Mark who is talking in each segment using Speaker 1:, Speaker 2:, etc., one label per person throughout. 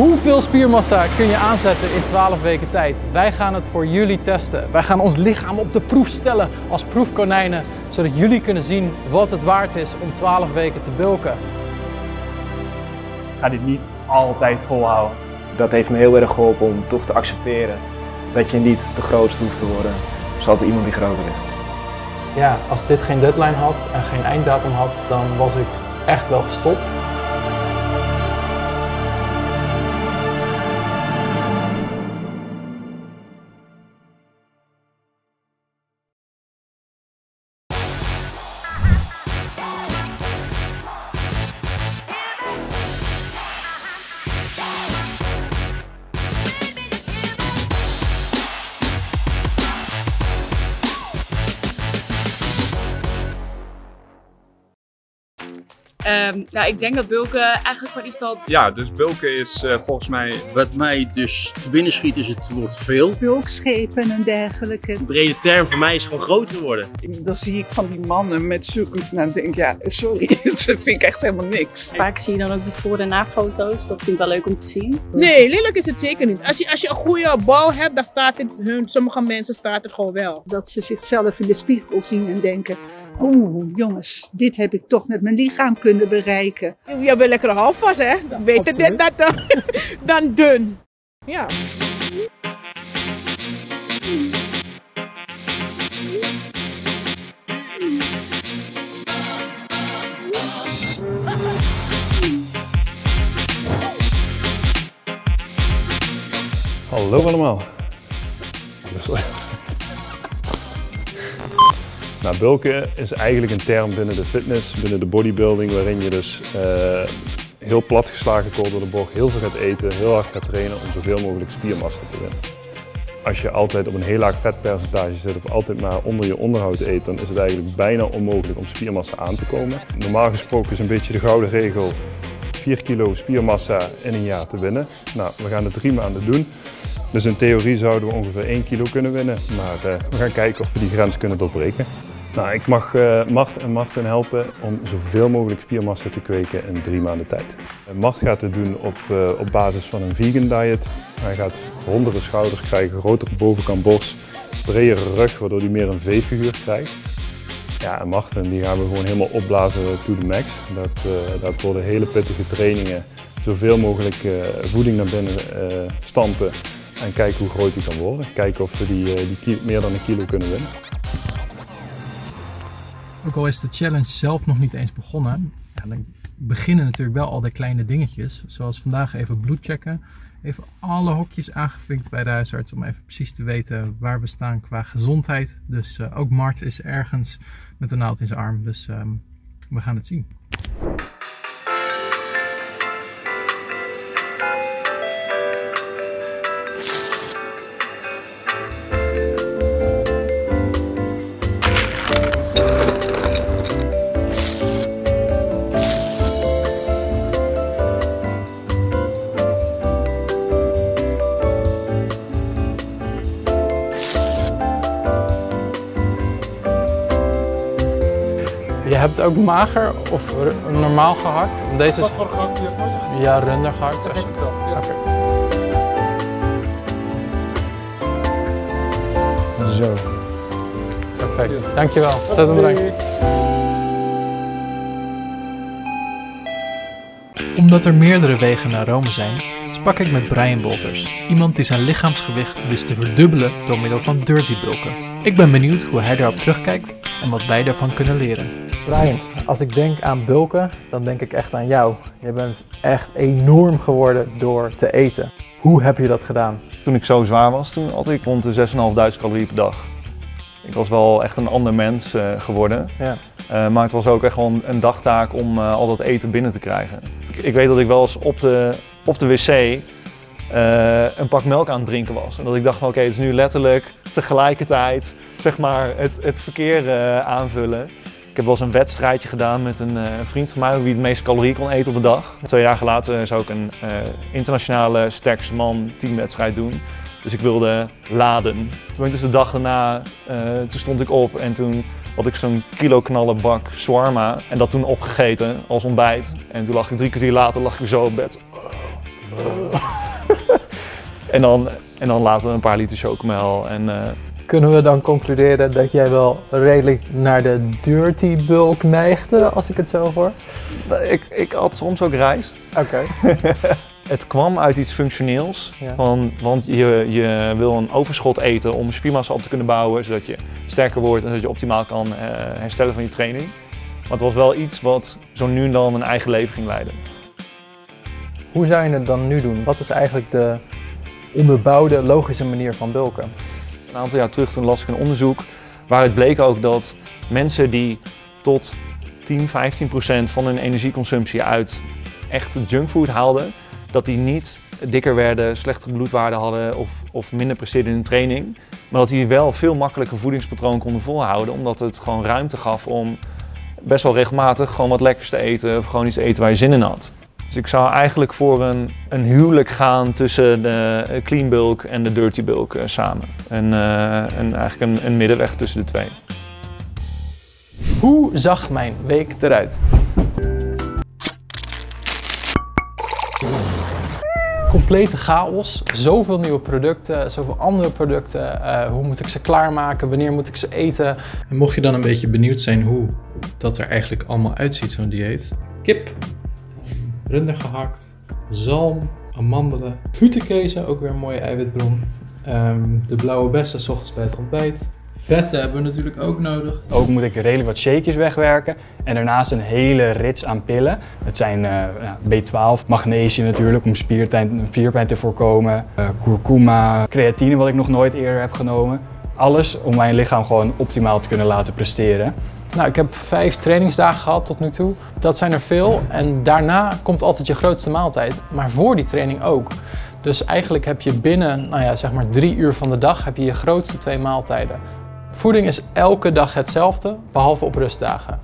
Speaker 1: Hoeveel spiermassa kun je aanzetten in 12 weken tijd? Wij gaan het voor jullie testen. Wij gaan ons lichaam op de proef stellen als proefkonijnen, zodat jullie kunnen zien wat het waard is om 12 weken te bulken.
Speaker 2: Ga dit niet altijd volhouden.
Speaker 3: Dat heeft me heel erg geholpen om toch te accepteren dat je niet de grootste hoeft te worden. Er is altijd iemand die groter is.
Speaker 1: Ja, als dit geen deadline had en geen einddatum had, dan was ik echt wel gestopt.
Speaker 4: Nou, ik denk dat bulken eigenlijk gewoon is dat...
Speaker 2: Ja, dus bulken is volgens mij...
Speaker 5: Wat mij dus te binnen schiet is het wordt veel.
Speaker 6: Bulkschepen en dergelijke.
Speaker 7: De brede term voor mij is gewoon groter worden.
Speaker 6: Dan zie ik van die mannen met zulke... Nou, dan denk ik, ja, sorry, dat vind ik echt helemaal niks.
Speaker 4: Vaak zie je dan ook de voor- en na-foto's. Dat vind ik wel leuk om te zien.
Speaker 8: Nee, lelijk is het zeker niet. Als je een goede bouw hebt, dan staat het sommige mensen staat het gewoon wel.
Speaker 6: Dat ze zichzelf in de spiegel zien en denken... Oeh, jongens, dit heb ik toch met mijn lichaam kunnen bereiken.
Speaker 8: Je wil lekker houvast, hè? Beter dit dan dun. Ja.
Speaker 9: Hallo allemaal. Nou, bulken is eigenlijk een term binnen de fitness, binnen de bodybuilding, waarin je dus heel plat geslagen wordt door de bocht, heel veel gaat eten, heel hard gaat trainen om zoveel mogelijk spiermassa te winnen. Als je altijd op een heel laag vetpercentage zit of altijd maar onder je onderhoud eet, dan is het eigenlijk bijna onmogelijk om spiermassa aan te komen. Normaal gesproken is een beetje de gouden regel 4 kilo spiermassa in een jaar te winnen. Nou, we gaan het 3 maanden doen. Dus in theorie zouden we ongeveer 1 kilo kunnen winnen, maar we gaan kijken of we die grens kunnen doorbreken. Nou, ik mag Mart en Martin helpen om zoveel mogelijk spiermassa te kweken in 3 maanden tijd. Mart gaat het doen op basis van een vegan diet. Hij gaat rondere schouders krijgen, grotere bovenkant borst, bredere rug, waardoor hij meer een V-figuur krijgt. Ja, en Martin die gaan we gewoon helemaal opblazen to the max. Dat worden hele pittige trainingen, zoveel mogelijk voeding naar binnen stampen en kijken hoe groot die kan worden. Kijken of we die meer dan 1 kilo kunnen winnen.
Speaker 1: Ook al is de challenge zelf nog niet eens begonnen, ja, dan beginnen natuurlijk wel al de kleine dingetjes. Zoals vandaag even bloed checken. Even alle hokjes aangevinkt bij de huisarts om even precies te weten waar we staan qua gezondheid. Dus ook Mart is ergens met een naald in zijn arm, dus we gaan het zien. Je hebt ook mager of normaal gehakt? Deze is...
Speaker 10: Wat voor gehakt heb je nodig?
Speaker 1: Ja, runder gehakt.
Speaker 10: Dat heb ik wel. Ja.
Speaker 1: Okay. Zo. Perfect. Dankjewel. Zet hem erin. Omdat er meerdere wegen naar Rome zijn, sprak ik met Brian Wolters. Iemand die zijn lichaamsgewicht wist te verdubbelen door middel van dirty bulken. Ik ben benieuwd hoe hij daarop terugkijkt en wat wij daarvan kunnen leren. Brian, als ik denk aan bulken, dan denk ik echt aan jou. Je bent echt enorm geworden door te eten. Hoe heb je dat gedaan?
Speaker 2: Toen ik zo zwaar was, toen had ik rond de 6.500 calorieën per dag. Ik was wel echt een ander mens geworden.
Speaker 1: Ja.
Speaker 2: Maar het was ook echt gewoon een dagtaak om al dat eten binnen te krijgen. Ik weet dat ik wel eens op de wc een pak melk aan het drinken was. En dat ik dacht van oké, het is nu letterlijk tegelijkertijd zeg maar, het verkeer aanvullen. Ik heb wel eens een wedstrijdje gedaan met een vriend van mij wie het meeste calorieën kon eten op de dag. 2 jaar later zou ik een internationale sterkste man teamwedstrijd doen. Dus ik wilde laden. Toen ben ik dus de dag daarna, toen stond ik op en toen had ik zo'n kiloknallenbak shawarma en dat toen opgegeten als ontbijt. En toen lag ik 3 kwartier later lag ik zo op bed. En dan later een paar liter chocomel.
Speaker 1: Kunnen we dan concluderen dat jij wel redelijk naar de dirty bulk neigde, als ik het zo hoor?
Speaker 2: Ik had soms ook rijst.
Speaker 1: Oké.
Speaker 2: Het kwam uit iets functioneels,
Speaker 1: Ja.
Speaker 2: want je wil een overschot eten om spiermassa op te kunnen bouwen, zodat je sterker wordt en zodat je optimaal kan herstellen van je training. Maar het was wel iets wat zo nu en dan een eigen leven ging leiden.
Speaker 1: Hoe zou je het dan nu doen? Wat is eigenlijk de onderbouwde, logische manier van bulken?
Speaker 2: Een aantal jaar terug toen las ik een onderzoek waaruit bleek ook dat mensen die tot 10-15% van hun energieconsumptie uit echt junkfood haalden, dat die niet dikker werden, slechtere bloedwaarden hadden of minder presteerden in hun training, maar dat die wel veel makkelijker voedingspatroon konden volhouden, omdat het gewoon ruimte gaf om best wel regelmatig gewoon wat lekkers te eten of gewoon iets te eten waar je zin in had. Dus ik zou eigenlijk voor een huwelijk gaan tussen de clean bulk en de dirty bulk samen. En eigenlijk een middenweg tussen de twee.
Speaker 1: Hoe zag mijn week eruit? Complete chaos, zoveel nieuwe producten, zoveel andere producten. Hoe moet ik ze klaarmaken, wanneer moet ik ze eten? En mocht je dan een beetje benieuwd zijn hoe dat er eigenlijk allemaal uitziet, zo'n dieet. Kip, runder gehakt, zalm, amandelen, glutenkezen, ook weer een mooie eiwitbron. De blauwe bessen 's ochtends bij het ontbijt. Vetten hebben we natuurlijk ook nodig.
Speaker 11: Ook moet ik redelijk wat shakejes wegwerken en daarnaast een hele rits aan pillen. Het zijn B12, magnesium natuurlijk om spierpijn te voorkomen, kurkuma, creatine wat ik nog nooit eerder heb genomen. Alles om mijn lichaam gewoon optimaal te kunnen laten presteren.
Speaker 1: Nou, ik heb 5 trainingsdagen gehad tot nu toe. Dat zijn er veel en daarna komt altijd je grootste maaltijd, maar voor die training ook. Dus eigenlijk heb je binnen, zeg maar 3 uur van de dag heb je je grootste 2 maaltijden. Voeding is elke dag hetzelfde, behalve op rustdagen.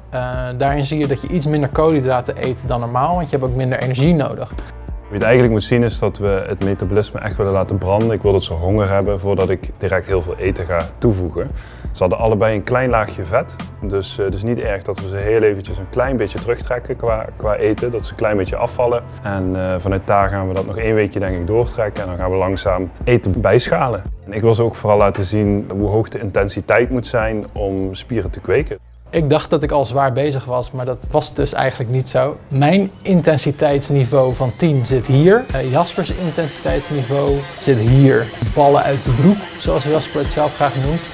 Speaker 1: Daarin zie je dat je iets minder koolhydraten eet dan normaal, want je hebt ook minder energie nodig.
Speaker 9: Hoe je het eigenlijk moet zien is dat we het metabolisme echt willen laten branden. Ik wil dat ze honger hebben voordat ik direct heel veel eten ga toevoegen. Ze hadden allebei een klein laagje vet, dus het is niet erg dat we ze heel eventjes een klein beetje terugtrekken qua eten. Dat ze een klein beetje afvallen en vanuit daar gaan we dat nog 1 weekje denk ik doortrekken en dan gaan we langzaam eten bijschalen. En ik wil ze ook vooral laten zien hoe hoog de intensiteit moet zijn om spieren te kweken.
Speaker 1: Ik dacht dat ik al zwaar bezig was, maar dat was dus eigenlijk niet zo. Mijn intensiteitsniveau van 10 zit hier. Jaspers intensiteitsniveau zit hier. Ballen uit de broek, zoals Jasper het zelf graag noemt.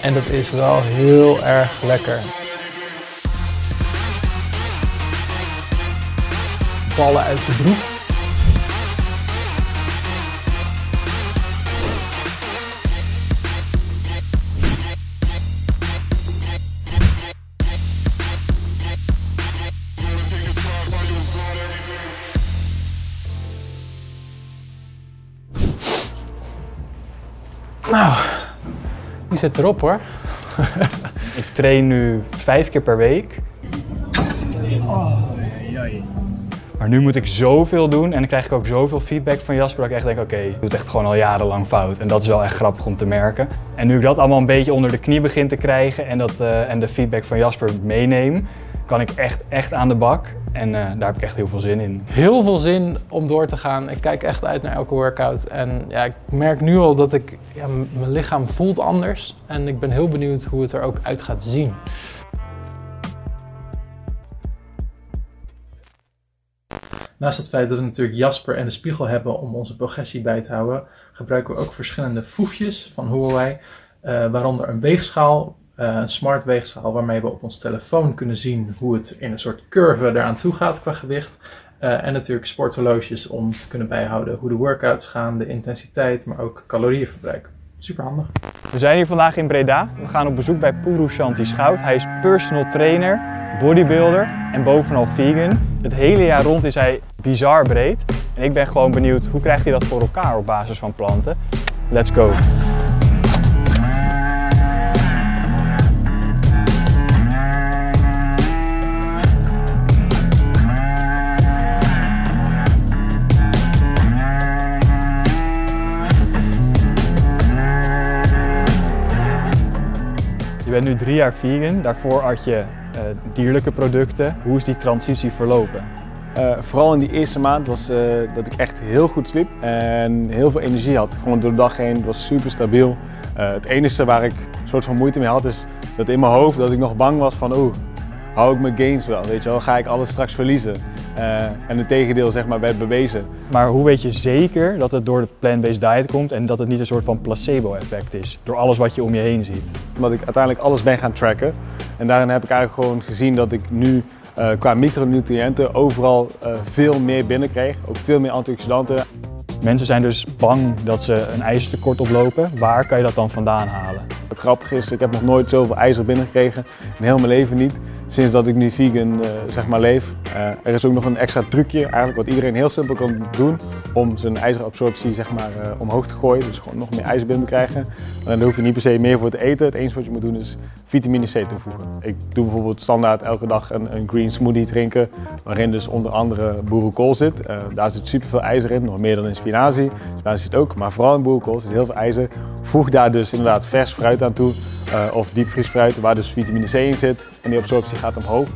Speaker 1: En dat is wel heel erg lekker. Ballen uit de broek. Nou, die zit erop hoor.
Speaker 11: Ik train nu 5 keer per week. Maar nu moet ik zoveel doen en dan krijg ik ook zoveel feedback van Jasper dat ik echt denk, oké, je doet echt gewoon al jarenlang fout. En dat is wel echt grappig om te merken. En nu ik dat allemaal een beetje onder de knie begin te krijgen en de feedback van Jasper meeneem, kan ik echt aan de bak. En daar heb ik echt heel veel zin in.
Speaker 1: Heel veel zin om door te gaan. Ik kijk echt uit naar elke workout. En ja, ik merk nu al dat mijn lichaam voelt anders. En ik ben heel benieuwd hoe het er ook uit gaat zien. Naast het feit dat we natuurlijk Jasper en de spiegel hebben om onze progressie bij te houden, gebruiken we ook verschillende foefjes van Huawei. Waaronder een weegschaal, een smart weegschaal waarmee we op ons telefoon kunnen zien hoe het in een soort curve eraan toe gaat qua gewicht. En natuurlijk sporthorloges om te kunnen bijhouden hoe de workouts gaan, de intensiteit, maar ook calorieënverbruik. Super handig.
Speaker 11: We zijn hier vandaag in Breda. We gaan op bezoek bij Purushanti Schout. Hij is personal trainer, bodybuilder en bovenal vegan. Het hele jaar rond is hij bizar breed. En ik ben gewoon benieuwd, hoe krijgt hij dat voor elkaar op basis van planten? Let's go! Je bent nu 3 jaar vegan, daarvoor had je dierlijke producten. Hoe is die transitie verlopen?
Speaker 3: Vooral in die eerste maand was dat ik echt heel goed sliep en heel veel energie had. Gewoon door de dag heen, het was super stabiel. Het enige waar ik een soort van moeite mee had is dat in mijn hoofd dat ik nog bang was van hou ik mijn gains wel, weet je wel, ga ik alles straks verliezen. En het tegendeel zeg maar werd bewezen.
Speaker 11: Maar hoe weet je zeker dat het door de plant-based diet komt en dat het niet een soort van placebo-effect is? Door alles wat je om je heen ziet.
Speaker 3: Omdat ik uiteindelijk alles ben gaan tracken. En daarin heb ik eigenlijk gewoon gezien dat ik nu qua micronutriënten overal veel meer binnenkreeg. Ook veel meer antioxidanten.
Speaker 11: Mensen zijn dus bang dat ze een ijzertekort oplopen. Waar kan je dat dan vandaan halen?
Speaker 3: Het grappige is, ik heb nog nooit zoveel ijzer binnengekregen. In heel mijn leven niet. Sinds dat ik nu vegan zeg maar leef. Er is ook nog een extra trucje, eigenlijk wat iedereen heel simpel kan doen. Om zijn ijzerabsorptie zeg maar omhoog te gooien. Dus gewoon nog meer ijzer binnen te krijgen. En daar hoef je niet per se meer voor te eten. Het enige wat je moet doen is vitamine C toevoegen. Ik doe bijvoorbeeld standaard elke dag een green smoothie drinken. Waarin dus onder andere boerenkool zit. Daar zit superveel ijzer in, nog meer dan in spinazie. Spinazie zit ook, maar vooral in boerenkool zit heel veel ijzer. Voeg daar dus inderdaad vers fruit aan toe. Of diepvriesfruit waar dus vitamine C in zit. En die absorptie gaat omhoog.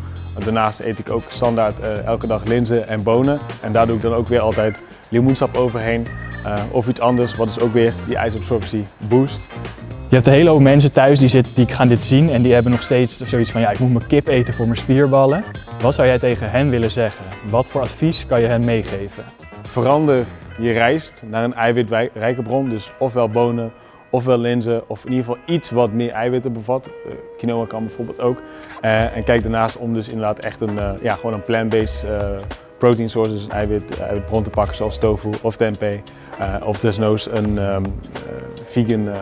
Speaker 3: Daarnaast eet ik ook standaard elke dag linzen en bonen. En daar doe ik dan ook weer altijd limoensap overheen. Of iets anders, wat dus ook weer die ijzerabsorptie boost.
Speaker 11: Je hebt een hele hoop mensen thuis die gaan dit zien en die hebben nog steeds zoiets van ik moet mijn kip eten voor mijn spierballen. Wat zou jij tegen hen willen zeggen? Wat voor advies kan je hen meegeven?
Speaker 3: Verander je rijst naar een eiwitrijke bron, dus ofwel bonen, ofwel linzen, of in ieder geval iets wat meer eiwitten bevat. Quinoa kan bijvoorbeeld ook. En kijk daarnaast om dus inderdaad echt gewoon een plant-based protein source, dus een eiwitbron te pakken zoals tofu of tempeh. Of desnoods een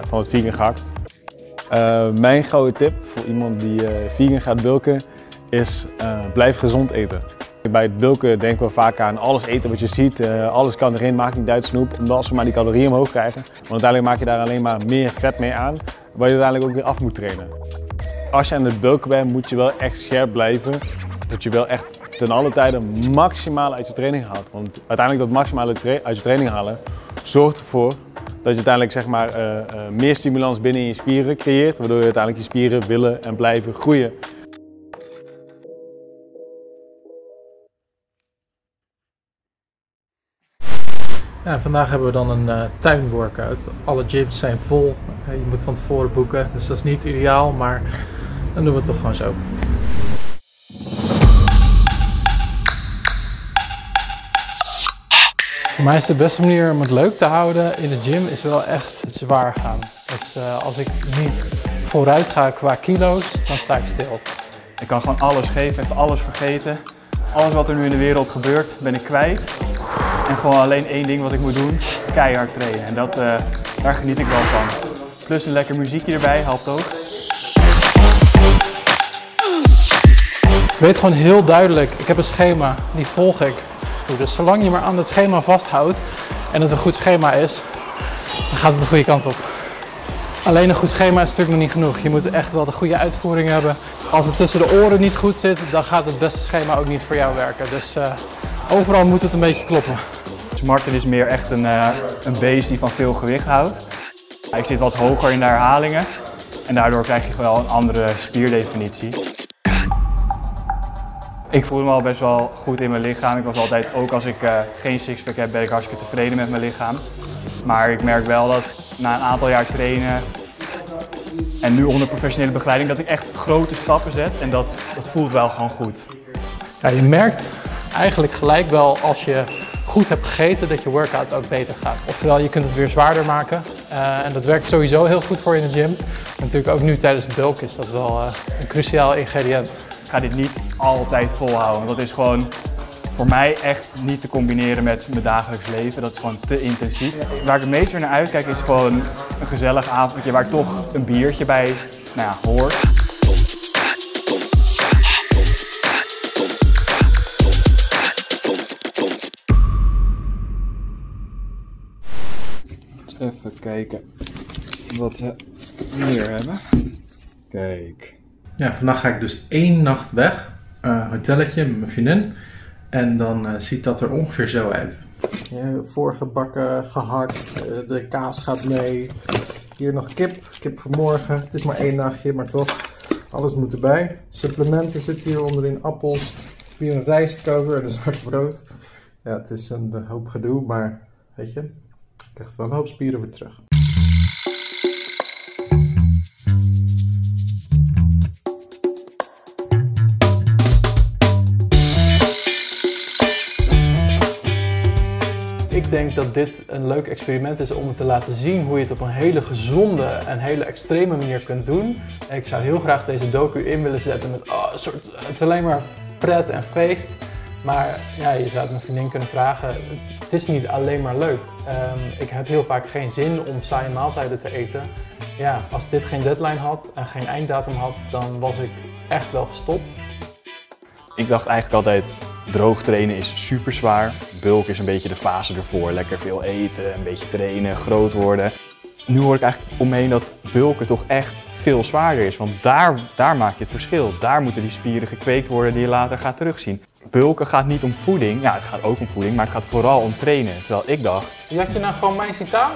Speaker 3: van het vegan gehakt. Mijn gouden tip voor iemand die vegan gaat bulken is blijf gezond eten. Bij het bulken denken we vaak aan alles eten wat je ziet, alles kan erin, maakt niet uit snoep, omdat als we maar die calorieën omhoog krijgen. Want uiteindelijk maak je daar alleen maar meer vet mee aan, waar je uiteindelijk ook weer af moet trainen. Als je aan het bulken bent, moet je wel echt scherp blijven, dat je wel echt ten alle tijden maximaal uit je training haalt. Want uiteindelijk dat maximale uit je training halen zorgt ervoor dat je uiteindelijk zeg maar, meer stimulans binnen je spieren creëert, waardoor je uiteindelijk je spieren willen en blijven groeien.
Speaker 1: Ja, vandaag hebben we dan een tuinworkout. Alle gyms zijn vol. Je moet van tevoren boeken, dus dat is niet ideaal, maar dan doen we het toch gewoon zo. Voor mij is de beste manier om het leuk te houden in de gym is wel echt zwaar gaan. Dus als ik niet vooruit ga qua kilo's, dan sta ik stil.
Speaker 11: Ik kan gewoon alles geven, even alles vergeten. Alles wat er nu in de wereld gebeurt, ben ik kwijt. En gewoon alleen één ding wat ik moet doen, keihard trainen. En daar geniet ik wel van. Plus een lekker muziekje erbij, helpt ook.
Speaker 1: Ik weet gewoon heel duidelijk, ik heb een schema, die volg ik. Dus zolang je maar aan dat schema vasthoudt en het een goed schema is, dan gaat het de goede kant op. Alleen een goed schema is natuurlijk nog niet genoeg. Je moet echt wel de goede uitvoering hebben. Als het tussen de oren niet goed zit, dan gaat het beste schema ook niet voor jou werken. Dus overal moet het een beetje kloppen.
Speaker 11: Dus Martin is meer echt een beest die van veel gewicht houdt. Ik zit wat hoger in de herhalingen en daardoor krijg je wel een andere spierdefinitie. Ik voelde me al best wel goed in mijn lichaam. Ik was altijd, ook als ik geen sixpack heb, ben ik hartstikke tevreden met mijn lichaam. Maar ik merk wel dat na een aantal jaar trainen en nu onder professionele begeleiding, dat ik echt grote stappen zet en dat voelt wel gewoon goed.
Speaker 1: Ja, je merkt eigenlijk gelijk wel als je goed hebt gegeten dat je workout ook beter gaat. Oftewel, je kunt het weer zwaarder maken en dat werkt sowieso heel goed voor je in de gym. En natuurlijk ook nu tijdens het bulken is dat wel een cruciaal ingrediënt.
Speaker 11: Ik ga dit niet altijd volhouden, want dat is gewoon voor mij echt niet te combineren met mijn dagelijks leven. Dat is gewoon te intensief. Waar ik het meest weer naar uitkijk is gewoon een gezellig avondje waar toch een biertje bij hoort. Even kijken wat we hier hebben. Kijk.
Speaker 1: Ja, vandaag ga ik dus 1 nacht weg. Hotelletje met mijn vriendin. En dan ziet dat er ongeveer zo uit. Ja, voorgebakken, gehakt, de kaas gaat mee. Hier nog kip voor morgen. Het is maar 1 nachtje, maar toch. Alles moet erbij. Supplementen zitten hier onderin, appels, Weer een rijst koken en een zak brood. Ja, het is een hoop gedoe, maar weet je, ik krijg er wel een hoop spieren voor terug. Ik denk dat dit een leuk experiment is om te laten zien hoe je het op een hele gezonde en hele extreme manier kunt doen. Ik zou heel graag deze docu in willen zetten met een soort, het is alleen maar pret en feest. Maar ja, je zou het mijn vriendin kunnen vragen, het is niet alleen maar leuk. Ik heb heel vaak geen zin om saaie maaltijden te eten. Ja, als dit geen deadline had en geen einddatum had, dan was ik echt wel gestopt.
Speaker 11: Ik dacht eigenlijk altijd, droog trainen is super zwaar. Bulk is een beetje de fase ervoor. Lekker veel eten, een beetje trainen, groot worden. Nu hoor ik eigenlijk omheen dat bulken toch echt veel zwaarder is. Want daar maak je het verschil. Daar moeten die spieren gekweekt worden die je later gaat terugzien. Bulken gaat niet om voeding. Ja, het gaat ook om voeding, maar het gaat vooral om trainen. Terwijl ik dacht...
Speaker 1: Je had je nou gewoon mijn citaat?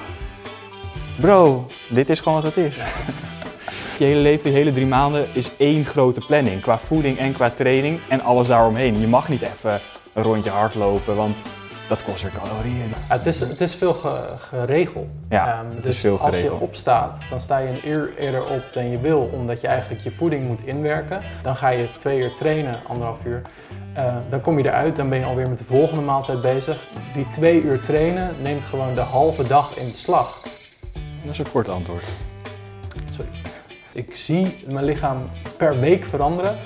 Speaker 11: Bro, dit is gewoon wat het is. Je hele leven, je hele 3 maanden is één grote planning. Qua voeding en qua training en alles daaromheen. Je mag niet even een rondje hardlopen, want dat kost er calorieën.
Speaker 1: Ja, het is veel geregeld.
Speaker 11: Ja, het is veel geregeld.
Speaker 1: Als je opstaat, dan sta je een uur eerder op dan je wil, omdat je eigenlijk je voeding moet inwerken. Dan ga je 2 uur trainen, 1,5 uur. Dan kom je eruit, dan ben je alweer met de volgende maaltijd bezig. Die 2 uur trainen neemt gewoon de halve dag in beslag.
Speaker 11: Dat is een kort antwoord.
Speaker 1: Sorry. Ik zie mijn lichaam per week veranderen.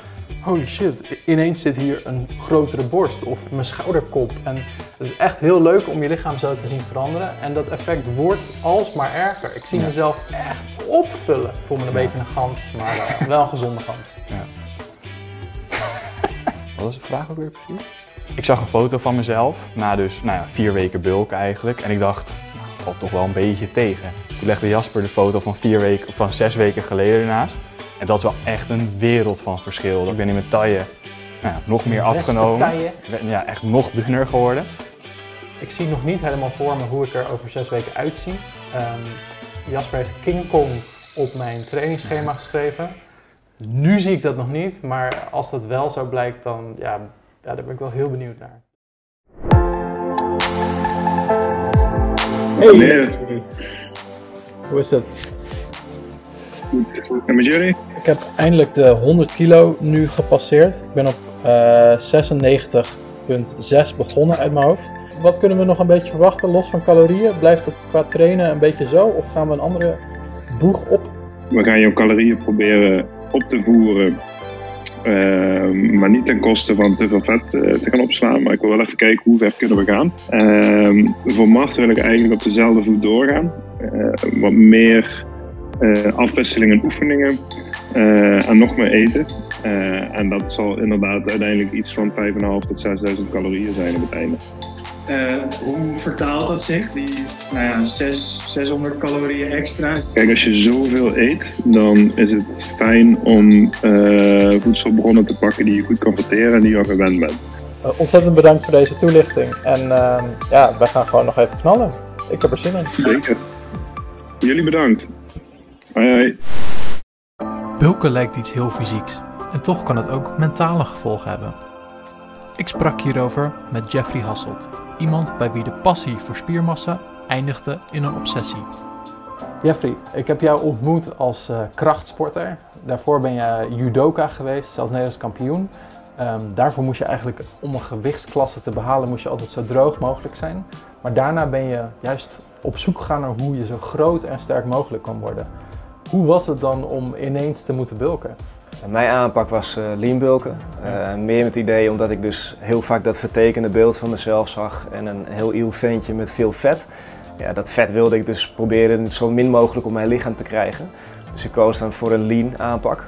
Speaker 1: Holy shit, ineens zit hier een grotere borst of mijn schouderkop. En het is echt heel leuk om je lichaam zo te zien veranderen. En dat effect wordt alsmaar erger. Ik zie mezelf echt opvullen. Ik voel me een beetje een gans, maar wel een gezonde gans.
Speaker 11: Ja. Wat was de vraag ook weer precies? Ik zag een foto van mezelf na dus 4 weken bulken eigenlijk. En ik dacht, valt toch wel een beetje tegen. Toen legde Jasper de foto van 6 weken geleden ernaast. En dat is wel echt een wereld van verschil. Ik ben in mijn taille nog meer afgenomen. Ja, echt nog dunner geworden.
Speaker 1: Ik zie nog niet helemaal voor me hoe ik er over 6 weken uitzie. Jasper heeft King Kong op mijn trainingsschema geschreven. Nu zie ik dat nog niet, maar als dat wel zo blijkt, dan daar ben ik wel heel benieuwd naar.
Speaker 12: Hey!
Speaker 1: Hoe is het?
Speaker 12: Goed. En met jullie?
Speaker 1: Ik heb eindelijk de 100 kilo nu gepasseerd. Ik ben op 96,6 begonnen uit mijn hoofd. Wat kunnen we nog een beetje verwachten, los van calorieën? Blijft het qua trainen een beetje zo of gaan we een andere boeg op?
Speaker 12: We gaan jouw calorieën proberen op te voeren. Maar niet ten koste van te veel vet te gaan opslaan. Maar ik wil wel even kijken hoe ver kunnen we gaan. Voor Mart wil ik eigenlijk op dezelfde voet doorgaan. Wat meer afwisseling en oefeningen. En nog meer eten. En dat zal inderdaad uiteindelijk iets van 5.500 tot 6.000 calorieën zijn op het einde.
Speaker 13: Hoe vertaalt dat zich, die 600 calorieën extra?
Speaker 12: Kijk, als je zoveel eet, dan is het fijn om voedselbronnen te pakken die je goed kan verteren en die je al gewend bent.
Speaker 1: Ontzettend bedankt voor deze toelichting. En wij gaan gewoon nog even knallen. Ik heb er zin in.
Speaker 12: Zeker. Jullie bedankt. Hoi hoi.
Speaker 1: Bulken lijkt iets heel fysieks. En toch kan het ook mentale gevolgen hebben. Ik sprak hierover met Jeffrey Hasselt, iemand bij wie de passie voor spiermassa eindigde in een obsessie. Jeffrey, ik heb jou ontmoet als krachtsporter. Daarvoor ben je judoka geweest, zelfs Nederlands kampioen. Daarvoor moest je eigenlijk, om een gewichtsklasse te behalen, moest je altijd zo droog mogelijk zijn. Maar daarna ben je juist op zoek gegaan naar hoe je zo groot en sterk mogelijk kan worden. Hoe was het dan om ineens te moeten bulken?
Speaker 14: Mijn aanpak was lean bulken. Meer met het idee omdat ik dus heel vaak dat vertekende beeld van mezelf zag en een heel iel ventje met veel vet. Ja, dat vet wilde ik dus proberen zo min mogelijk op mijn lichaam te krijgen. Dus ik koos dan voor een lean aanpak,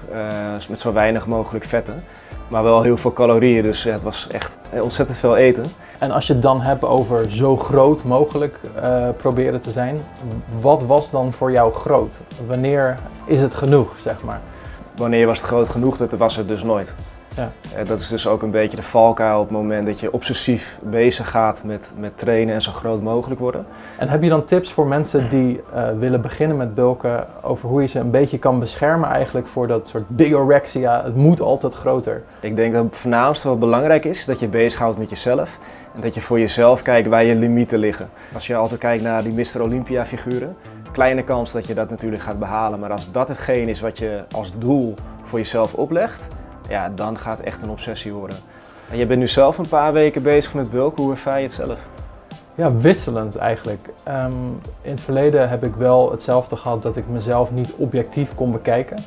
Speaker 14: dus met zo weinig mogelijk vetten. Maar wel heel veel calorieën, dus het was echt ontzettend veel eten.
Speaker 1: En als je het dan hebt over zo groot mogelijk proberen te zijn, wat was dan voor jou groot? Wanneer is het genoeg, zeg maar?
Speaker 14: Wanneer was het groot genoeg? Dat was het dus nooit.
Speaker 1: Ja.
Speaker 14: Dat is dus ook een beetje de valkuil op het moment dat je obsessief bezig gaat met trainen en zo groot mogelijk worden.
Speaker 1: En heb je dan tips voor mensen die willen beginnen met bulken over hoe je ze een beetje kan beschermen eigenlijk voor dat soort bigorexia, het moet altijd groter?
Speaker 14: Ik denk dat het voornaamste wat belangrijk is, dat je bezighoudt met jezelf en dat je voor jezelf kijkt waar je limieten liggen. Als je altijd kijkt naar die Mr. Olympia figuren, kleine kans dat je dat natuurlijk gaat behalen, maar als dat hetgeen is wat je als doel voor jezelf oplegt, ja, dan gaat het echt een obsessie worden. En je bent nu zelf een paar weken bezig met bulken, hoe ervaar je het zelf?
Speaker 1: Ja, wisselend eigenlijk. In het verleden heb ik wel hetzelfde gehad dat ik mezelf niet objectief kon bekijken.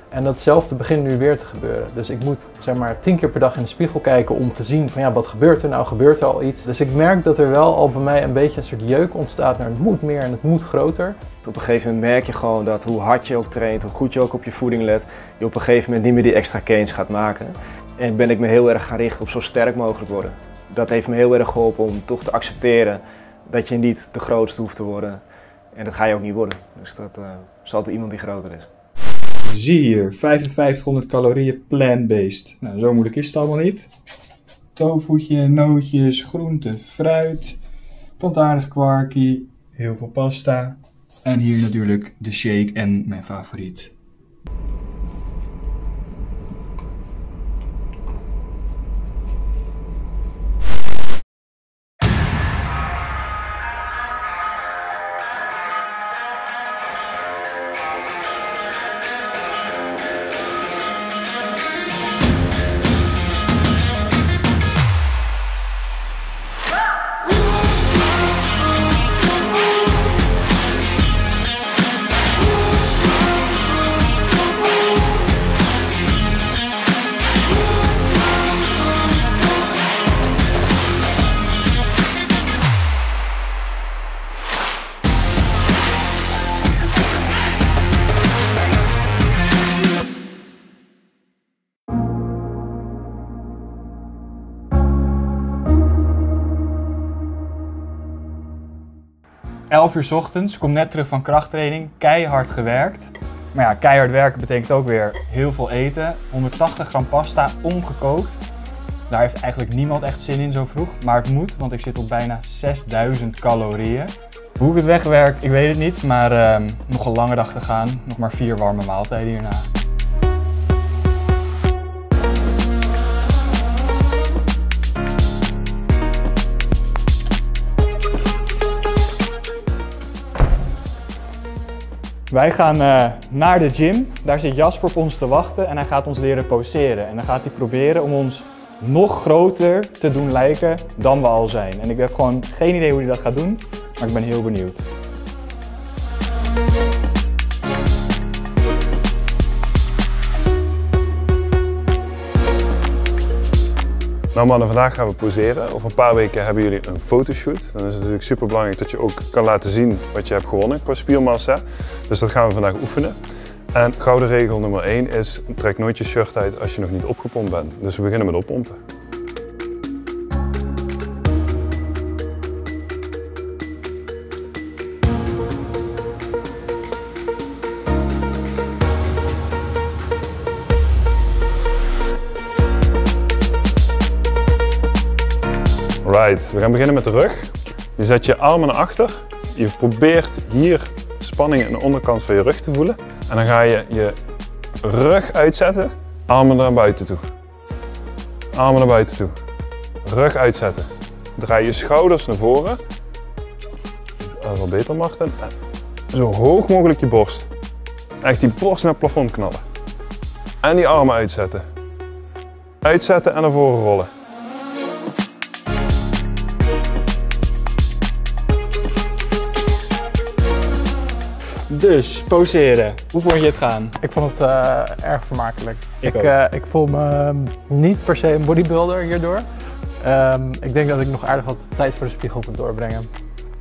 Speaker 1: En datzelfde begint nu weer te gebeuren. Dus ik moet zeg maar 10 keer per dag in de spiegel kijken om te zien van ja, wat gebeurt er nou? Gebeurt er al iets? Dus ik merk dat er wel al bij mij een beetje een soort jeuk ontstaat naar het moet meer en het moet groter.
Speaker 14: Op een gegeven moment merk je gewoon dat hoe hard je ook traint, hoe goed je ook op je voeding let, je op een gegeven moment niet meer die extra gains gaat maken. En ben ik me heel erg gaan richten op zo sterk mogelijk worden. Dat heeft me heel erg geholpen om toch te accepteren dat je niet de grootste hoeft te worden. En dat ga je ook niet worden. Dus dat is altijd iemand die groter is.
Speaker 11: Zie hier, 5500 calorieën plant-based. Nou, zo moeilijk is het allemaal niet. Tofu'tje, nootjes, groenten, fruit, plantaardig kwarkie, heel veel pasta. En hier natuurlijk de shake en mijn favoriet. Uur 's ochtends, kom net terug van krachttraining, keihard gewerkt. Maar ja, keihard werken betekent ook weer heel veel eten. 180 gram pasta, ongekookt. Daar heeft eigenlijk niemand echt zin in zo vroeg. Maar het moet, want ik zit op bijna 6000 calorieën. Hoe ik het wegwerk, ik weet het niet. Maar nog een lange dag te gaan. Nog maar 4 warme maaltijden hierna. Wij gaan naar de gym, daar zit Jasper op ons te wachten en hij gaat ons leren poseren. En dan gaat hij proberen om ons nog groter te doen lijken dan we al zijn. En ik heb gewoon geen idee hoe hij dat gaat doen, maar ik ben heel benieuwd.
Speaker 9: Nou mannen, vandaag gaan we poseren. Over een paar weken hebben jullie een fotoshoot. Dan is het natuurlijk super belangrijk dat je ook kan laten zien wat je hebt gewonnen qua spiermassa. Dus dat gaan we vandaag oefenen. En gouden regel nummer 1 is, trek nooit je shirt uit als je nog niet opgepompt bent. Dus we beginnen met oppompen. Right, we gaan beginnen met de rug. Je zet je armen naar achter. Je probeert hier spanning in de onderkant van je rug te voelen. En dan ga je je rug uitzetten, armen naar buiten toe. Armen naar buiten toe. Rug uitzetten. Draai je schouders naar voren. Dat is wel beter, Martin. Zo hoog mogelijk je borst. Echt die borst naar het plafond knallen. En die armen uitzetten. Uitzetten en naar voren rollen.
Speaker 11: Dus, poseren. Hoe vond je het gaan?
Speaker 1: Ik vond het erg vermakelijk.
Speaker 11: Ik
Speaker 1: Ik voel me niet per se een bodybuilder hierdoor. Ik denk dat ik nog aardig wat tijd voor de spiegel moet doorbrengen.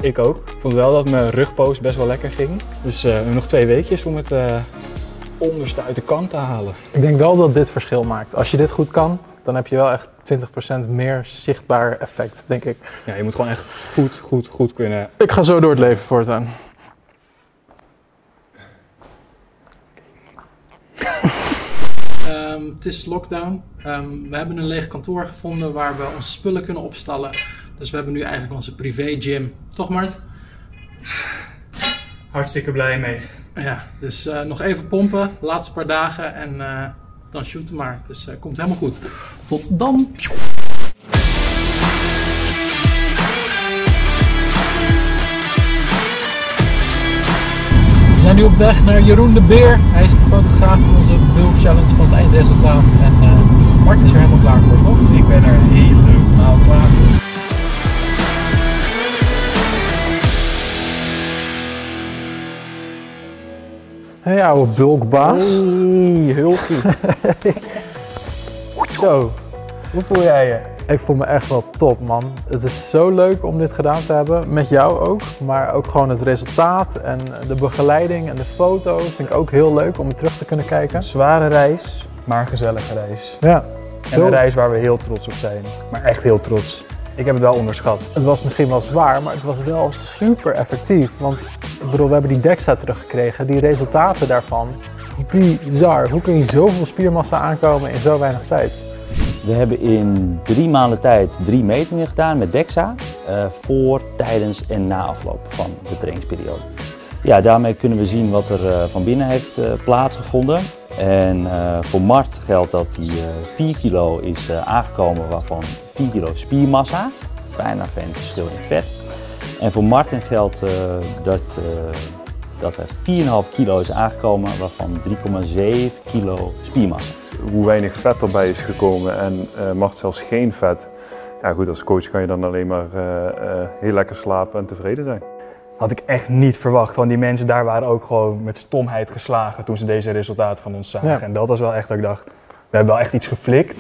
Speaker 11: Ik ook. Ik vond wel dat mijn rugpost best wel lekker ging. Dus we hebben nog 2 weekjes om het onderste uit de kant te halen.
Speaker 1: Ik denk wel dat dit verschil maakt. Als je dit goed kan, dan heb je wel echt 20% meer zichtbaar effect, denk ik.
Speaker 11: Ja, je moet gewoon echt goed kunnen.
Speaker 1: Ik ga zo door het leven voortaan. Het is lockdown. We hebben een leeg kantoor gevonden waar we onze spullen kunnen opstallen. Dus we hebben nu eigenlijk onze privé gym. Toch, Mart?
Speaker 11: Hartstikke blij mee.
Speaker 1: Ja, dus nog even pompen, laatste paar dagen en dan shooten maar. Dus komt helemaal goed. Tot dan! We zijn nu op weg naar Jeroen de Beer. Hij is de fotograaf van onze bulk challenge van het eindresultaat. En Mart is er helemaal klaar voor, toch?
Speaker 11: Ik ben er helemaal klaar voor.
Speaker 1: Hey, oude bulkbaas.
Speaker 11: Hey, hulpie. Zo, hoe voel jij je?
Speaker 1: Ik voel me echt wel top, man. Het is zo leuk om dit gedaan te hebben, met jou ook. Maar ook gewoon het resultaat en de begeleiding en de foto's vind ik ook heel leuk om terug te kunnen kijken.
Speaker 11: Een zware reis, maar een gezellige reis.
Speaker 1: Ja.
Speaker 11: En een reis waar we heel trots op zijn, maar echt heel trots. Ik heb het wel onderschat.
Speaker 1: Het was misschien wel zwaar, maar het was wel super effectief. Want ik bedoel, we hebben die DEXA teruggekregen. Die resultaten daarvan, bizar. Hoe kun je zoveel spiermassa aankomen in zo weinig tijd?
Speaker 15: We hebben in 3 maanden tijd 3 metingen gedaan met DEXA. Voor, tijdens en na afloop van de trainingsperiode. Ja, daarmee kunnen we zien wat er van binnen heeft plaatsgevonden. En voor Mart geldt dat hij 4 kilo is aangekomen, waarvan 4 kilo spiermassa. Bijna geen verschil in vet. En voor Martin geldt dat er 4,5 kilo is aangekomen, waarvan 3,7 kilo spiermassa.
Speaker 9: Hoe weinig vet erbij is gekomen en Mart zelfs geen vet. Ja goed, als coach kan je dan alleen maar heel lekker slapen en tevreden zijn.
Speaker 11: Had ik echt niet verwacht, want die mensen daar waren ook gewoon met stomheid geslagen toen ze deze resultaten van ons zagen. Ja. En dat was wel echt dat ik dacht, we hebben wel echt iets geflikt.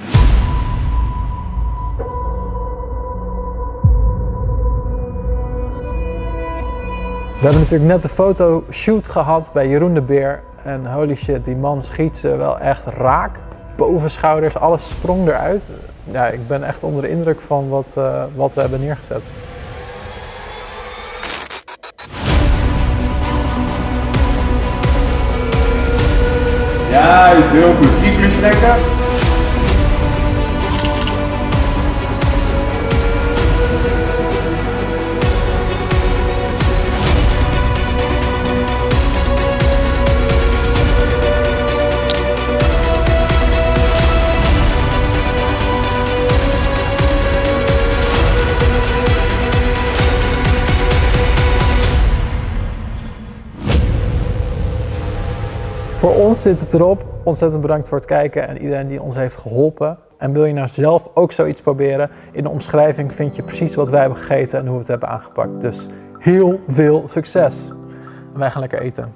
Speaker 1: We hebben natuurlijk net de fotoshoot gehad bij Jeroen de Beer. En holy shit, die man schiet ze wel echt raak. Bovenschouders, alles sprong eruit. Ja, ik ben echt onder de indruk van wat we hebben neergezet.
Speaker 3: Juist, heel goed. Iets meer strekken.
Speaker 1: Voor ons zit het erop. Ontzettend bedankt voor het kijken en iedereen die ons heeft geholpen. En wil je nou zelf ook zoiets proberen? In de omschrijving vind je precies wat wij hebben gegeten en hoe we het hebben aangepakt. Dus heel veel succes. En wij gaan lekker eten.